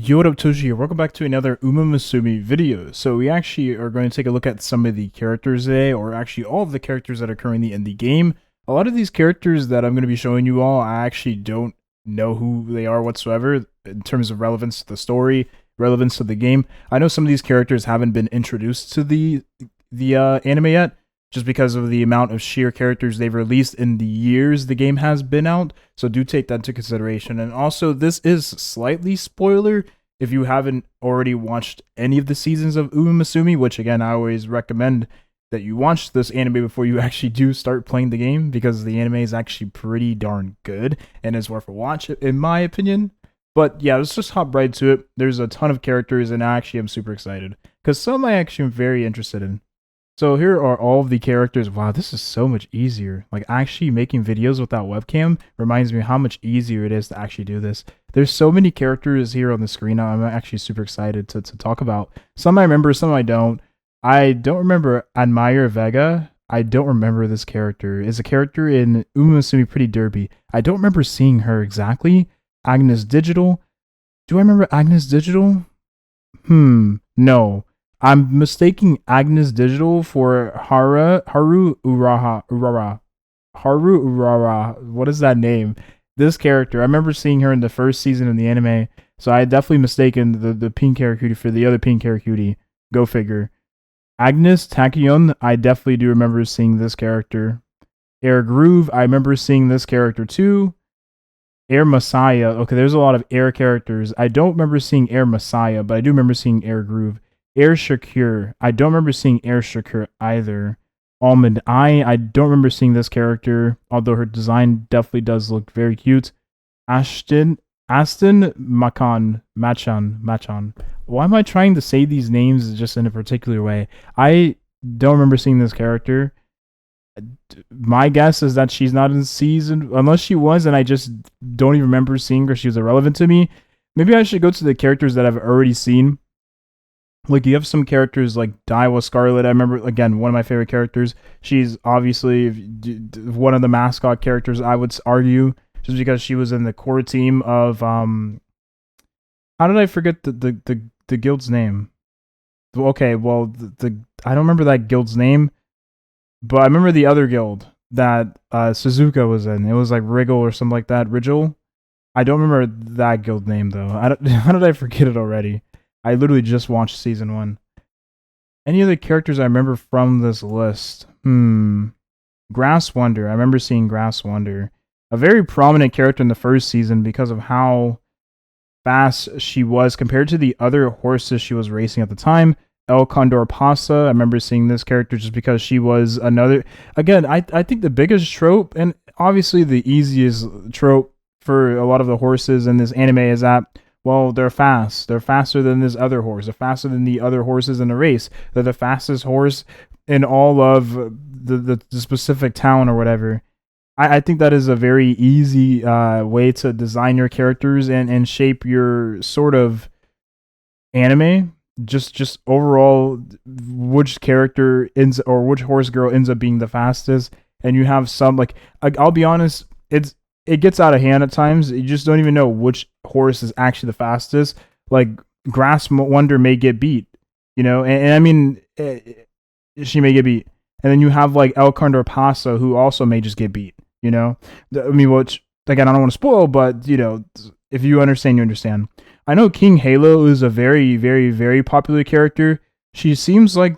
Yo, what up, Toshi here. Welcome back to another Umamusume video. So we actually are going to take a look at some of the characters today, or actually all of the characters that are currently in the game. A lot of these characters that I'm going to be showing you all, I actually don't know who they are whatsoever in terms of relevance to the story, relevance to the game. I know some of these characters haven't been introduced to the anime yet, just because of the amount of sheer characters they've released in the years the game has been out. So do take that into consideration. And also, this is slightly spoiler if you haven't already watched any of the seasons of Umamusume, which again, I always recommend that you watch this anime before you actually do start playing the game, because the anime is actually pretty darn good and is worth a watch, in my opinion. But yeah, let's just hop right to it. There's a ton of characters, and I actually am super excited, because some I actually am very interested in. So here are all of the characters. Wow, this is so much easier. Like, actually making videos without webcam reminds me how much easier it is to actually do this. There's so many characters here on the screen. I'm actually super excited to talk about. Some I remember, some I don't. I don't remember Admire Vega. I don't remember this character. Is a character in Umamusume Pretty Derby. I don't remember seeing her exactly. Agnes Digital. Do I remember Agnes Digital? No. I'm mistaking Agnes Digital for Haru Urara. Haru Urara. What is that name? This character, I remember seeing her in the first season of the anime, so I definitely mistaken the pink Karakuti for the other pink Karakuti. Go figure. Agnes Tachyon, I definitely do remember seeing this character. Air Groove, I remember seeing this character too. Air Messiah. Okay, there's a lot of Air characters. I don't remember seeing Air Messiah, but I do remember seeing Air Groove. Air Shakur. I don't remember seeing Air Shakur either. Almond Eye. I don't remember seeing this character, although her design definitely does look very cute. Aston Machan. Why am I trying to say these names just in a particular way? I don't remember seeing this character. My guess is that she's not in season, unless she was, and I just don't even remember seeing her. She was irrelevant to me. Maybe I should go to the characters that I've already seen. Like, you have some characters like Daiwa Scarlet. I remember, again, one of my favorite characters. She's obviously one of the mascot characters, I would argue, just because she was in the core team of how did I forget the guild's name? Okay, well, I don't remember that guild's name, but I remember the other guild that Suzuka was in. It was like Wriggle or something like that. Rigel. I don't remember that guild name though. How did I forget it already? I literally just watched season 1. Any other characters I remember from this list? Grass Wonder. I remember seeing Grass Wonder. A very prominent character in the first season because of how fast she was compared to the other horses she was racing at the time. El Condor Pasa. I remember seeing this character just because she was another... Again, I think the biggest trope, and obviously the easiest trope for a lot of the horses in this anime, is that, well, they're fast. They're faster than this other horse. They're faster than the other horses in the race. They're the fastest horse in all of the specific town or whatever. I think that is a very easy way to design your characters and shape your sort of anime. Just overall, which character ends, or which horse girl ends up being the fastest. And you have some, like, I'll be honest, it gets out of hand at times. You just don't even know which horse is actually the fastest. Like, Grass Wonder may get beat, and I mean, she may get beat. And then you have, like, El Condor Pasa, who also may just get beat, I mean, which, again, I don't want to spoil, but, if you understand, you understand. I know King Halo is a very, very, very popular character. She seems like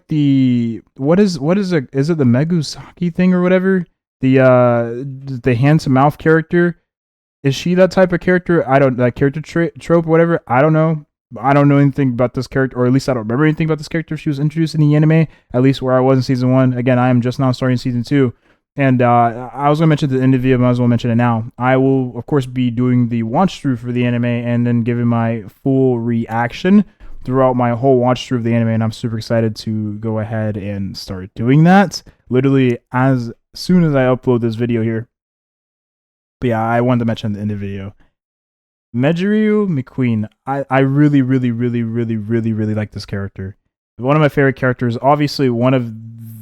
what is it? Is it the Megusaki thing or whatever? The handsome mouth character. Is she that type of character? I don't, that character trope, whatever. I don't know. I don't know anything about this character, or at least I don't remember anything about this character. She was introduced in the anime, at least where I was in season 1. Again, I am just now starting season 2. And I was going to mention at the end of the video, but I might as well mention it now. I will, of course, be doing the watch through for the anime and then giving my full reaction throughout my whole watch through of the anime. And I'm super excited to go ahead and start doing that literally as soon as I upload this video here. But yeah, I wanted to mention at the end of the video. Mejiryu McQueen. I really, really, really, really, really, really like this character. One of my favorite characters. Obviously, one of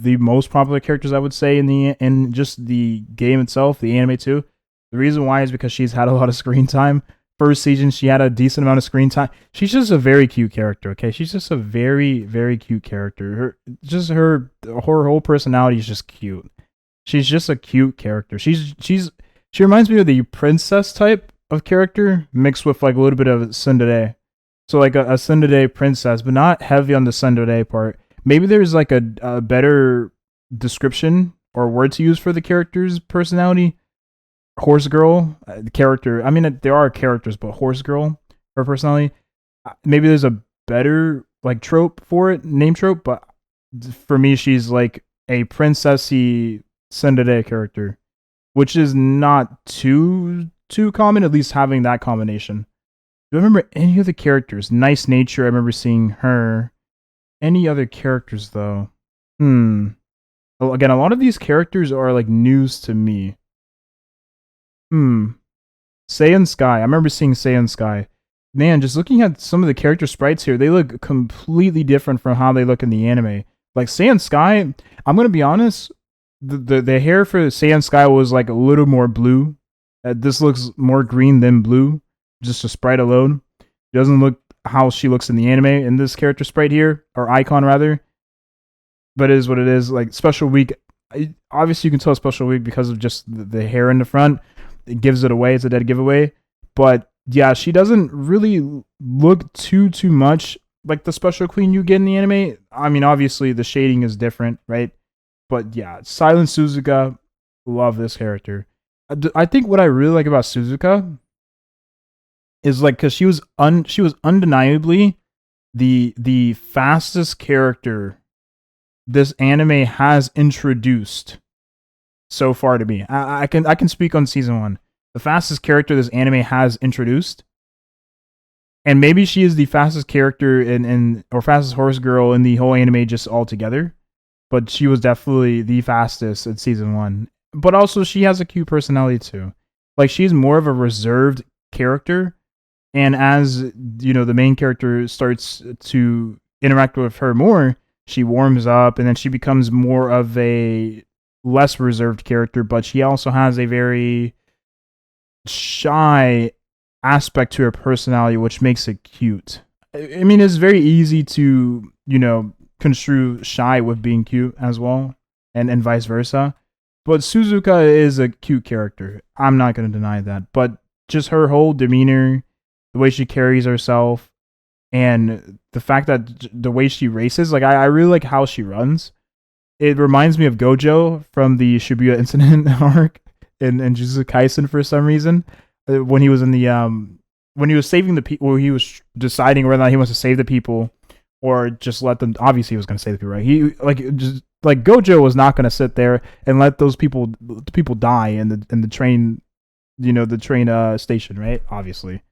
the most popular characters, I would say, in just the game itself, the anime too. The reason why is because she's had a lot of screen time. first season she had a decent amount of screen time. She's just a very cute character. Okay, she's just a very cute character. Her whole personality is just cute. She's just a cute character. She reminds me of the princess type of character mixed with like a little bit of tsundere. So like a tsundere princess, but not heavy on the tsundere part. Maybe there's like a better description or word to use for the character's personality. Horse girl character. I mean, there are characters, but horse girl, her personality. Maybe there's a better like trope for it, name trope. But for me, she's like a princessy tsundere character, which is not too common. At least having that combination. Do I remember any other characters? Nice nature. I remember seeing her. Any other characters though? Well, again, a lot of these characters are like news to me. Saiyan Sky. I remember seeing Saiyan Sky. Man, just looking at some of the character sprites here, they look completely different from how they look in the anime. Like Saiyan Sky, I'm gonna be honest, the hair for Saiyan Sky was like a little more blue. This looks more green than blue, just a sprite alone. It doesn't look how she looks in the anime in this character sprite here, or icon rather. But it is what it is. Like Special Week, obviously you can tell Special Week because of just the hair in the front. It gives it away. It's a dead giveaway. But yeah, she doesn't really look too much like the Special Queen you get in the anime. I mean, obviously the shading is different, right? But yeah, Silent Suzuka, love this character. I think what I really like about Suzuka is like because she was undeniably the fastest character this anime has introduced so far to me. I can speak on season 1. The fastest character this anime has introduced, and maybe she is the fastest character or fastest horse girl in the whole anime just altogether. But she was definitely the fastest in season 1. But also she has a cute personality too. Like she's more of a reserved character, and as you know, the main character starts to interact with her more, she warms up, and then she becomes more of a less reserved character, but she also has a very shy aspect to her personality, which makes it cute. I mean, it's very easy to, construe shy with being cute as well, and vice versa. But Suzuka is a cute character. I'm not going to deny that. But just her whole demeanor, the way she carries herself, and the fact that the way she races, like I really like how she runs. It reminds me of Gojo from the Shibuya incident arc in Jujutsu Kaisen for some reason. When he was in the when he was saving the people, where he was deciding whether or not he wants to save the people or just let them. Obviously, he was going to save the people, right? He like Gojo was not going to sit there and let those people die in the train, the train station, right? Obviously.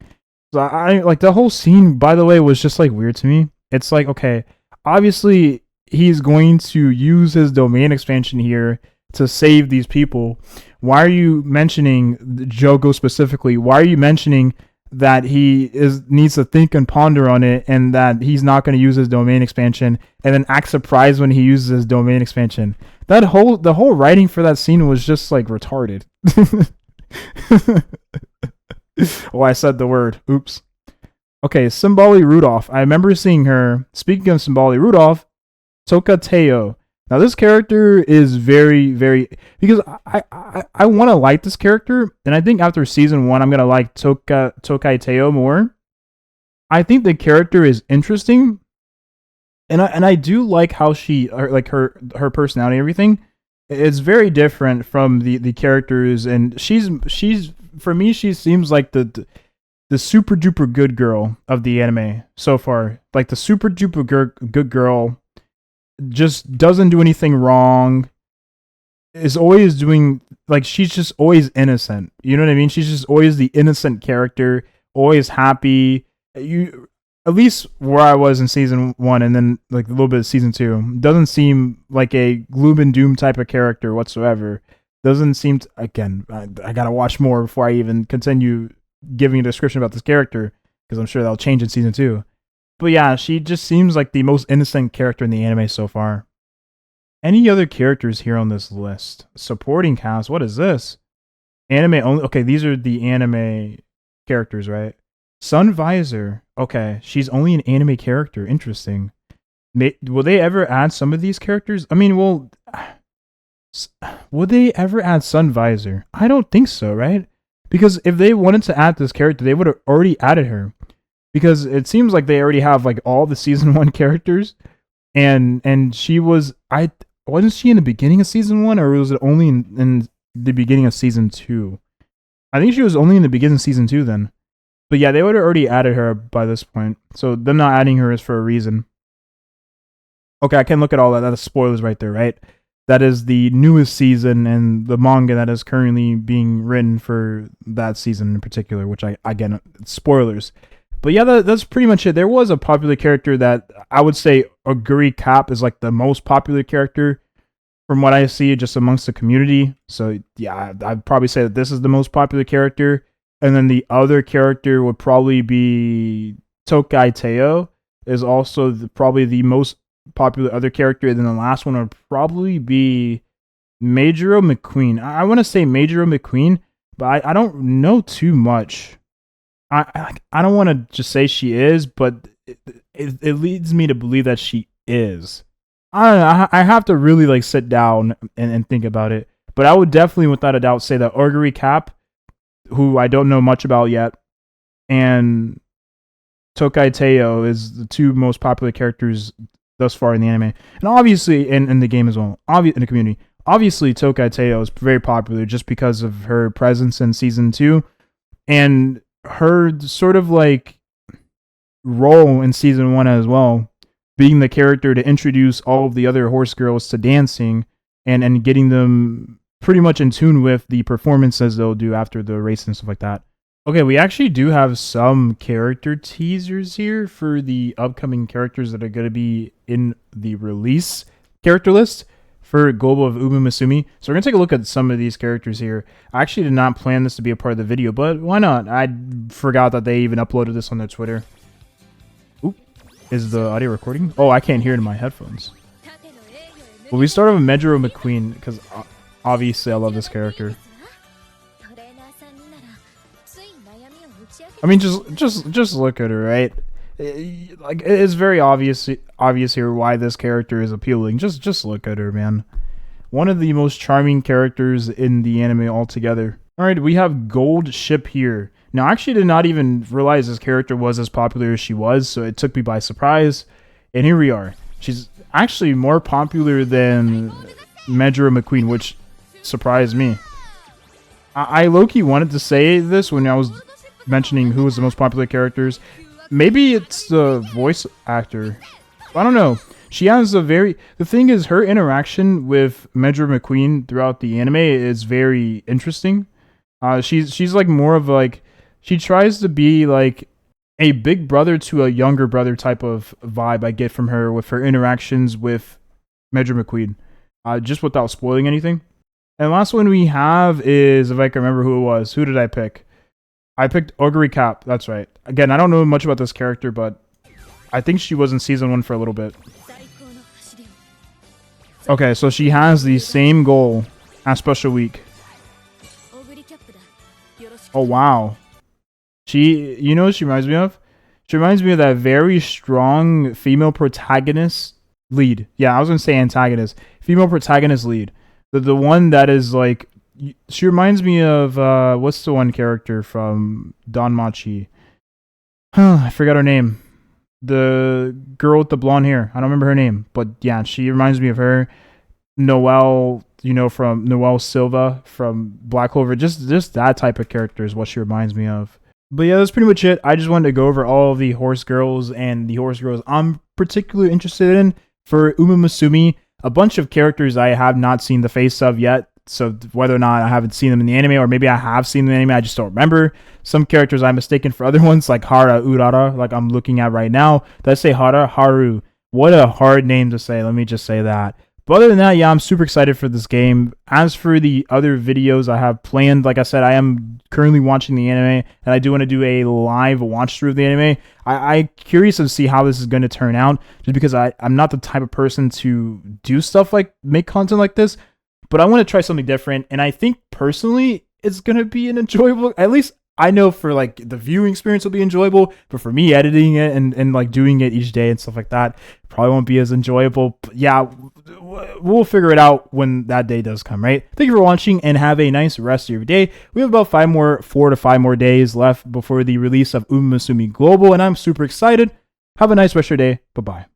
So I like the whole scene, by the way, was just like weird to me. It's like, okay, obviously he's going to use his domain expansion here to save these people. Why are you mentioning Jogo specifically? Why are you mentioning that he needs to think and ponder on it, and that he's not going to use his domain expansion, and then act surprised when he uses his domain expansion? The whole writing for that scene was just like retarded. Oh, I said the word. Oops. Okay, Symboli Rudolph. I remember seeing her. Speaking of Symboli Rudolph, Toka Teo. Now this character is very, very, because I want to like this character, and I think after season 1 I'm gonna like Tokai Teo more. I think the character is interesting, and I do like how her personality and everything. It's very different from the characters, and she's for me, she seems like the super duper good girl of the anime so far. Like the super duper good girl, just doesn't do anything wrong. Is always doing, like, she's just always innocent. You know what I mean? She's just always the innocent character, always happy. You, at least where I was in season 1, and then like a little bit of season 2, doesn't seem like a gloom and doom type of character whatsoever. Doesn't seem to, again, I gotta watch more before I even continue giving a description about this character, because I'm sure that'll change in season 2. But yeah, she just seems like the most innocent character in the anime so far. Any other characters here on this list? Supporting cast, what is this? Anime only. Okay, these are the anime characters, right? Sun Visor. Okay, she's only an anime character. Interesting. Will they ever add some of these characters? I mean, well, would they ever add Sun Visor? I don't think so, right? Because if they wanted to add this character, they would have already added her. Because it seems like they already have like all the season 1 characters, and she was wasn't she in the beginning of season 1, or was it only in the beginning of season 2? I think she was only in the beginning of season 2 then. But yeah, they would have already added her by this point. So them not adding her is for a reason. Okay, I can look at all that. That's spoilers right there, right? That is the newest season and the manga that is currently being written for that season in particular, which again, spoilers. But yeah, that's pretty much it. There was a popular character that I would say Oguri Cap is like the most popular character from what I see just amongst the community. So yeah, I'd probably say that this is the most popular character. And then the other character would probably be Tokai Teo, is also probably the most popular other character. And then the last one would probably be Majoro McQueen. I want to say Majoro McQueen, but I don't know too much. I don't want to just say she is, but it leads me to believe that she is. I don't know. I have to really like sit down and think about it. But I would definitely, without a doubt, say that Oguri Cap, who I don't know much about yet, and Tokai Teo is the two most popular characters thus far in the anime. And obviously in the game as well. In the community. Obviously Tokai Teo is very popular just because of her presence in season 2. And her sort of like role in season 1 as well, being the character to introduce all of the other horse girls to dancing and getting them pretty much in tune with the performances they'll do after the race and stuff like that. Okay, we actually do have some character teasers here for the upcoming characters that are going to be in the release character list for Global of Umamusume. So we're going to take a look at some of these characters here. I actually did not plan this to be a part of the video, but why not? I forgot that they even uploaded this on their Twitter. Oop. Is the audio recording? Oh, I can't hear it in my headphones. Well, we start with Majoro McQueen, because obviously I love this character. I mean, just look at her, right? Like, it's very obvious here why this character is appealing. Just look at her, man. One of the most charming characters in the anime altogether. Alright, we have Gold Ship here. Now, I actually did not even realize this character was as popular as she was, so it took me by surprise. And here we are. She's actually more popular than Majoro McQueen, which surprised me. I low-key wanted to say this when I was mentioning who was the most popular characters. Maybe it's the voice actor. I don't know. She has the thing is, her interaction with Majoro McQueen throughout the anime is very interesting. She's like more of like, she tries to be like a big brother to a younger brother type of vibe I get from her with her interactions with Majoro McQueen. Just without spoiling anything. And the last one we have is, if I can remember who it was. Who did I pick? I picked Oguri Cap. That's right. Again, I don't know much about this character, but I think she was in season 1 for a little bit. Okay, so she has the same goal as Special Week. Oh, wow. You know what she reminds me of? She reminds me of that very strong female protagonist lead. Yeah, I was going to say antagonist. Female protagonist lead. The one that is like, she reminds me of, what's the one character from Danmachi? I forgot her name. The girl with the blonde hair. I don't remember her name. But yeah, she reminds me of her. Noelle, from Noelle Silva from Black Clover. Just that type of character is what she reminds me of. But yeah, that's pretty much it. I just wanted to go over all of the horse girls and the horse girls I'm particularly interested in. For Umamusume, a bunch of characters I have not seen the face of yet. So whether or not I haven't seen them in the anime, or maybe I have seen them in the anime, I just don't remember. Some characters I'm mistaken for other ones, like Hara Urara, like I'm looking at right now. Did I say Hara? Haru. What a hard name to say. Let me just say that. But other than that, yeah, I'm super excited for this game. As for the other videos I have planned, like I said, I am currently watching the anime, and I do want to do a live watch through of the anime. I'm curious to see how this is going to turn out, just because I'm not the type of person to do stuff like make content like this. But I want to try something different, and I think personally it's going to be an enjoyable, at least I know for like the viewing experience will be enjoyable, but for me editing it and like doing it each day and stuff like that probably won't be as enjoyable. But yeah, we'll figure it out when that day does come, right? Thank you for watching and have a nice rest of your day. We have about 4 to 5 more days left before the release of Umamusume Global, and I'm super excited. Have a nice rest of your day. Bye bye.